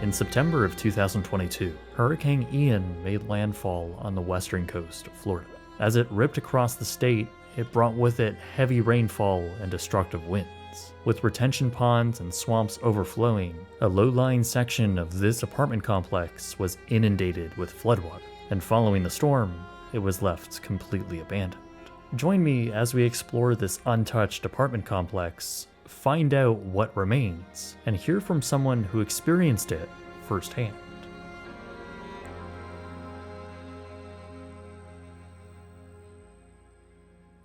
In September of 2022, Hurricane Ian made landfall on the western coast of Florida. As it ripped across the state, it brought with it heavy rainfall and destructive winds. With retention ponds and swamps overflowing, a low-lying section of this apartment complex was inundated with floodwater, and following the storm, it was left completely abandoned. Join me as we explore this untouched apartment complex, find out what remains, and hear from someone who experienced it firsthand.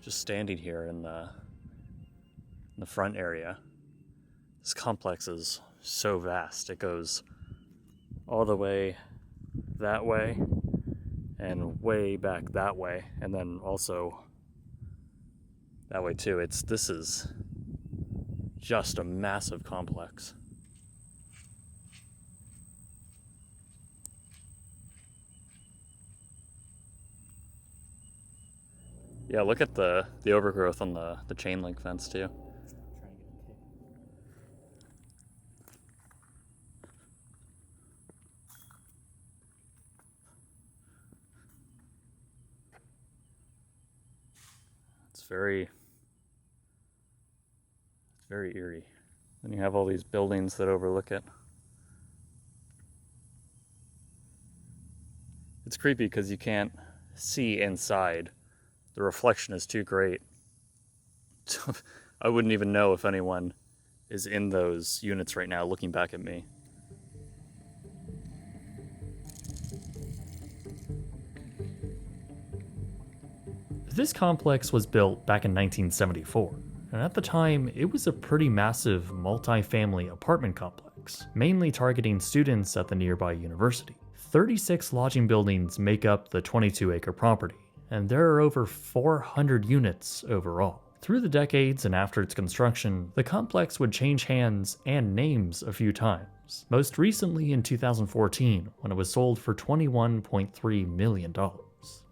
Just standing here in the front area, this complex is so vast. It goes all the way that way and way back that way, and then also that way too. This is just a massive complex. Yeah, look at the overgrowth on the chain link fence too. It's very eerie. Then you have all these buildings that overlook it. It's creepy because you can't see inside. The reflection is too great. I wouldn't even know if anyone is in those units right now looking back at me. This complex was built back in 1974, and at the time, it was a pretty massive multi-family apartment complex, mainly targeting students at the nearby university. 36 lodging buildings make up the 22-acre property, and there are over 400 units overall. Through the decades and after its construction, the complex would change hands and names a few times, most recently in 2014 when it was sold for $21.3 million.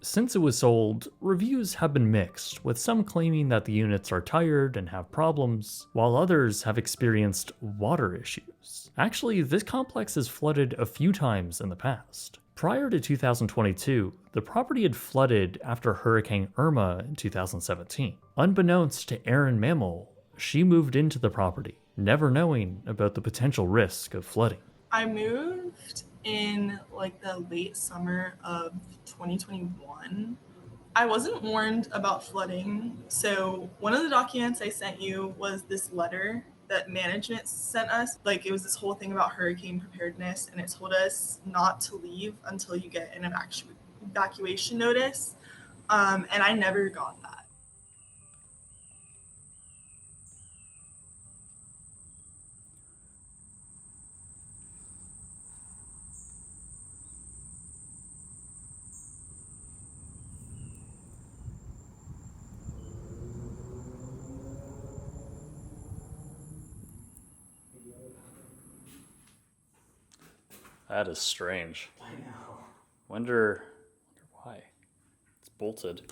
Since it was sold, reviews have been mixed, with some claiming that the units are tired and have problems, while others have experienced water issues. Actually, this complex has flooded a few times in the past. Prior to 2022, the property had flooded after Hurricane Irma in 2017. Unbeknownst to Erin Mammel, she moved into the property, never knowing about the potential risk of flooding. I moved in the late summer of 2021. I wasn't warned about flooding, so one of the documents I sent you was this letter that management sent us. It was this whole thing about hurricane preparedness, and it told us not to leave until you get an evacuation notice, and I never got that. That is strange. I know. Wonder why. It's bolted.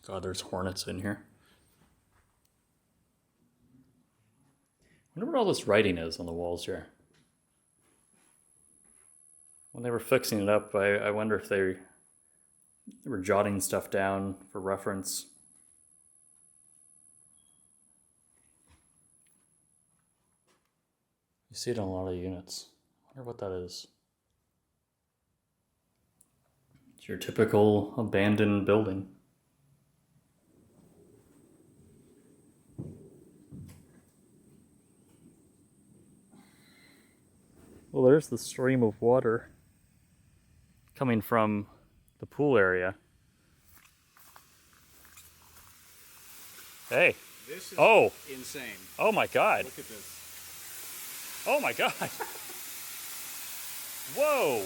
God, there's hornets in here. Wonder what all this writing is on the walls here. When they were fixing it up, I wonder if they were jotting stuff down for reference. You see it on a lot of units. I wonder what that is. It's your typical abandoned building. Well, there's the stream of water coming from the pool area. Hey. This is insane. Oh my God. Look at this. Oh my God. Whoa.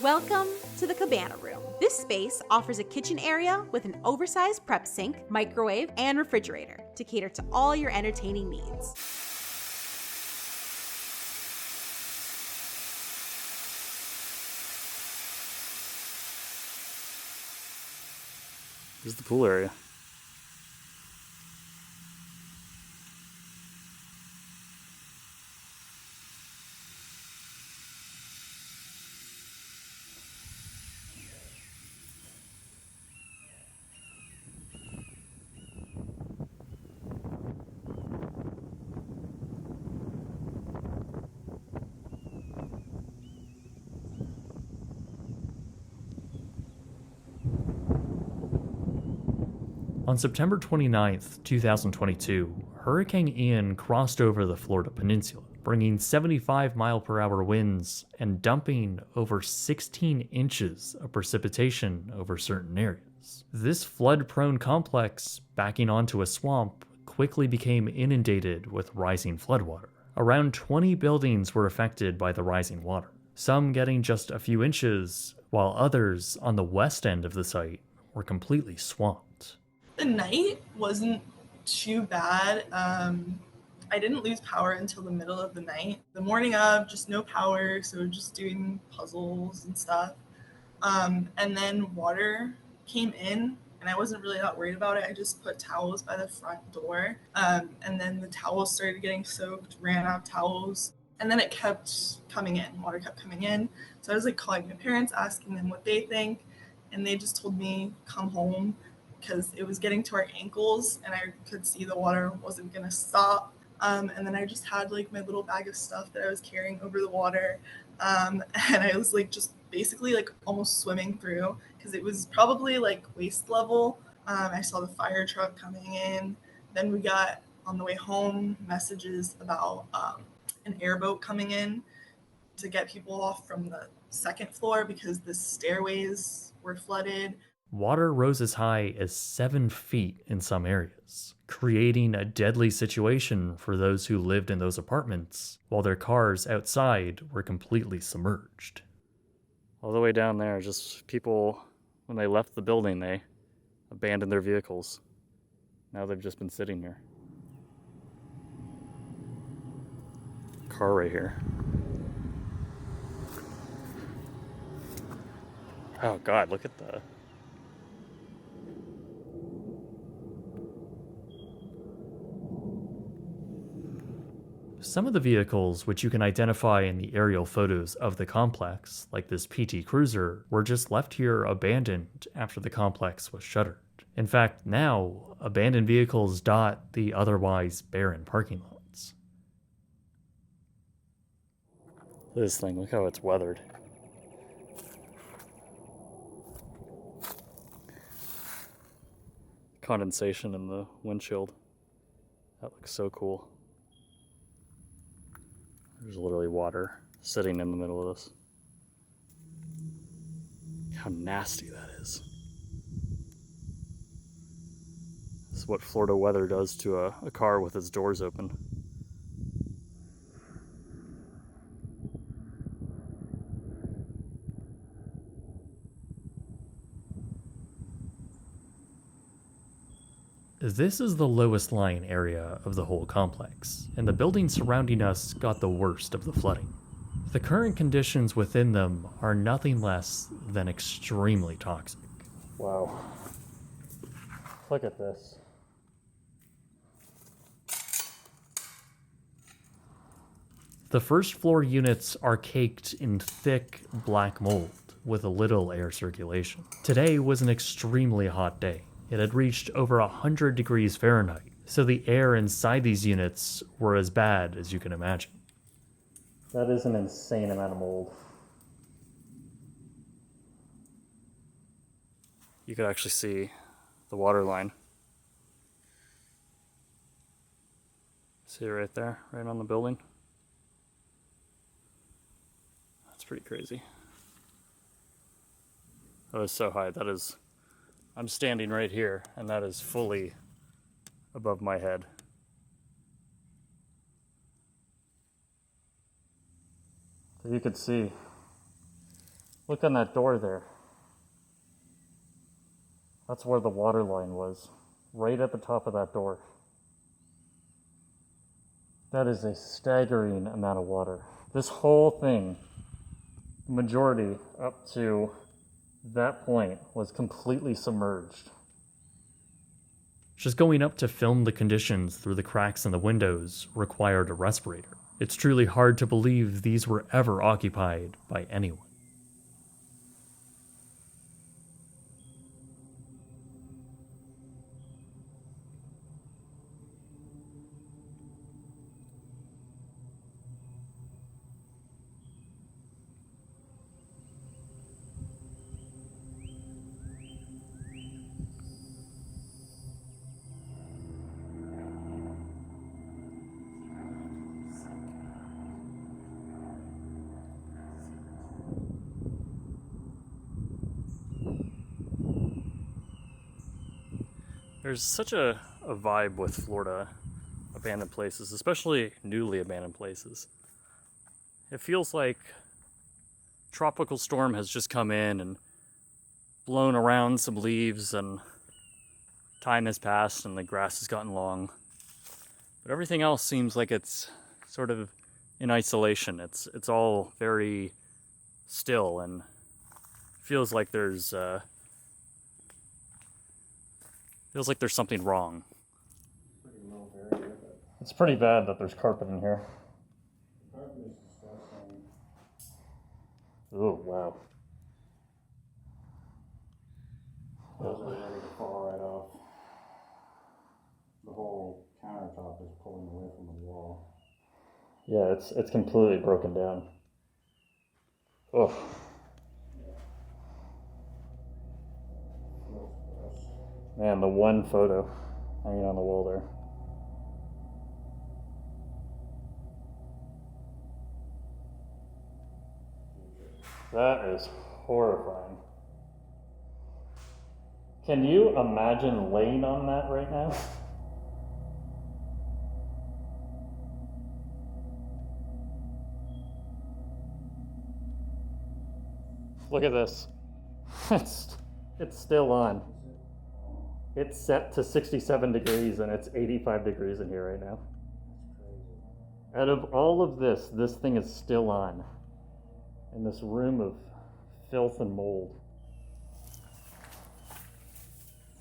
Welcome to the Cabana Room. This space offers a kitchen area with an oversized prep sink, microwave, and refrigerator to cater to all your entertaining needs. This is the pool area. On September 29th, 2022, Hurricane Ian crossed over the Florida Peninsula, bringing 75-mile-per-hour winds and dumping over 16 inches of precipitation over certain areas. This flood-prone complex, backing onto a swamp, quickly became inundated with rising floodwater. Around 20 buildings were affected by the rising water, some getting just a few inches, while others on the west end of the site were completely swamped. The night wasn't too bad. I didn't lose power until the middle of the night. The morning of, just no power, so just doing puzzles and stuff. And then water came in, and I wasn't really that worried about it. I just put towels by the front door, and then the towels started getting soaked, ran out of towels, and then it kept coming in. Water kept coming in. So I was like calling my parents, asking them what they think, and they just told me, come home, because it was getting to our ankles, and I could see the water wasn't going to stop. And then I just had like my little bag of stuff that I was carrying over the water. And I was like just basically like almost swimming through because it was probably like waist level. I saw the fire truck coming in. Then we got on the way home messages about an airboat coming in to get people off from the second floor because the stairways were flooded. Water rose as high as 7 feet in some areas, creating a deadly situation for those who lived in those apartments, while their cars outside were completely submerged. All the way down there, just people, when they left the building, they abandoned their vehicles. Now they've just been sitting here. Car right here. Oh God, look at the... Some of the vehicles, which you can identify in the aerial photos of the complex, like this PT Cruiser, were just left here abandoned after the complex was shuttered. In fact, now, abandoned vehicles dot the otherwise barren parking lots. This thing, look how it's weathered. Condensation in the windshield. That looks so cool. There's literally water sitting in the middle of this. How nasty that is. This is what Florida weather does to a car with its doors open. This is the lowest lying area of the whole complex, and the buildings surrounding us got the worst of the flooding. The current conditions within them are nothing less than extremely toxic. Wow. Look at this. The first floor units are caked in thick black mold with a little air circulation. Today was an extremely hot day. It had reached over 100 degrees Fahrenheit, so the air inside these units were as bad as you can imagine. That is an insane amount of mold. You could actually see the water line. See it right there, right on the building? That's pretty crazy. That is so high. That is... I'm standing right here, and that is fully above my head. So you could see, look on that door there. That's where the water line was, right at the top of that door. That is a staggering amount of water. This whole thing, majority up to that point, was completely submerged. Just going up to film the conditions through the cracks in the windows required a respirator. It's truly hard to believe these were ever occupied by anyone. There's such a vibe with Florida abandoned places, especially newly abandoned places. It feels like tropical storm has just come in and blown around some leaves, and time has passed and the grass has gotten long. But everything else seems like it's sort of in isolation. It's all very still, and feels like there's something wrong. It's pretty bad that there's carpet in here. Oh, wow. Those are ready to fall right off. The whole countertop is pulling away from the wall. Yeah, it's completely broken down. Oh. Man, the one photo hanging on the wall there. That is horrifying. Can you imagine laying on that right now? Look at this. It's still on. It's set to 67 degrees and it's 85 degrees in here right now. Out of all of this thing is still on. In this room of filth and mold.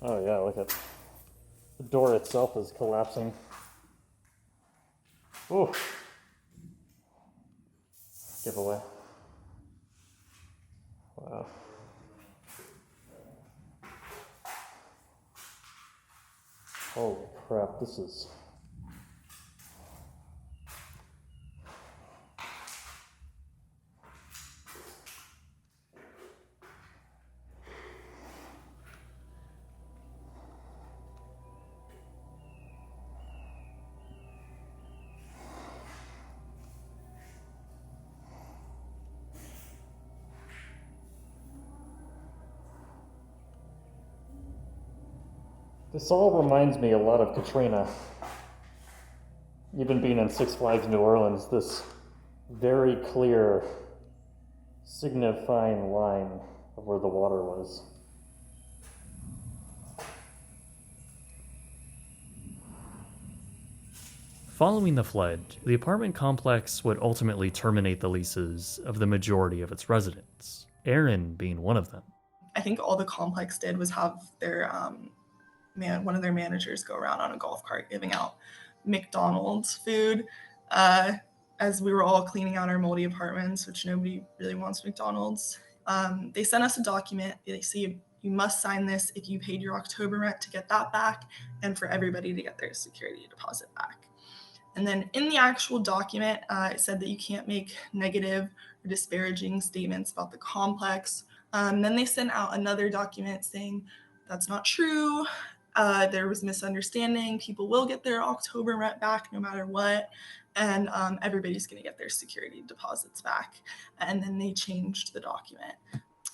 Oh yeah, look at the door itself is collapsing. Ooh. Giveaway. Wow. Holy crap, this is... This all reminds me a lot of Katrina. Even being in Six Flags New Orleans, this very clear, signifying line of where the water was. Following the flood, the apartment complex would ultimately terminate the leases of the majority of its residents, Erin being one of them. I think all the complex did was have their one of their managers go around on a golf cart giving out McDonald's food as we were all cleaning out our moldy apartments, which nobody really wants McDonald's. They sent us a document. They say you must sign this if you paid your October rent to get that back, and for everybody to get their security deposit back. And then in the actual document, it said that you can't make negative or disparaging statements about the complex. Then they sent out another document saying that's not true. There was misunderstanding. People will get their October rent back no matter what. And everybody's going to get their security deposits back. And then they changed the document.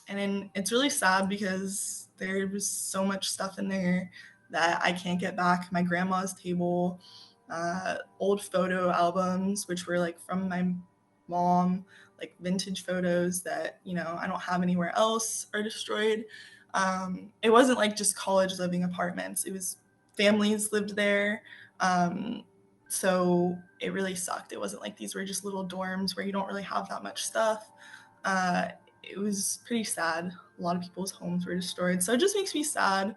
And then it's really sad because there was so much stuff in there that I can't get back. My grandma's table, old photo albums, which were like from my mom, like vintage photos that, I don't have anywhere else, are destroyed. It wasn't like just college living apartments. It was families lived there. So it really sucked. It wasn't like these were just little dorms where you don't really have that much stuff. It was pretty sad. A lot of people's homes were destroyed. So it just makes me sad.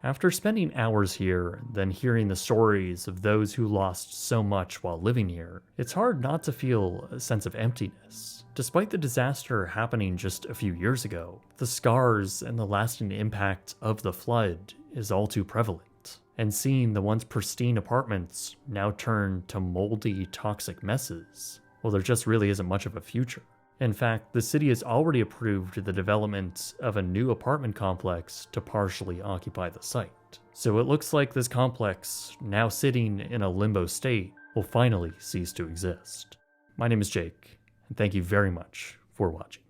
After spending hours here, then hearing the stories of those who lost so much while living here, it's hard not to feel a sense of emptiness. Despite the disaster happening just a few years ago, the scars and the lasting impact of the flood is all too prevalent. And seeing the once pristine apartments now turn to moldy, toxic messes, well, there just really isn't much of a future. In fact, the city has already approved the development of a new apartment complex to partially occupy the site. So it looks like this complex, now sitting in a limbo state, will finally cease to exist. My name is Jake, and thank you very much for watching.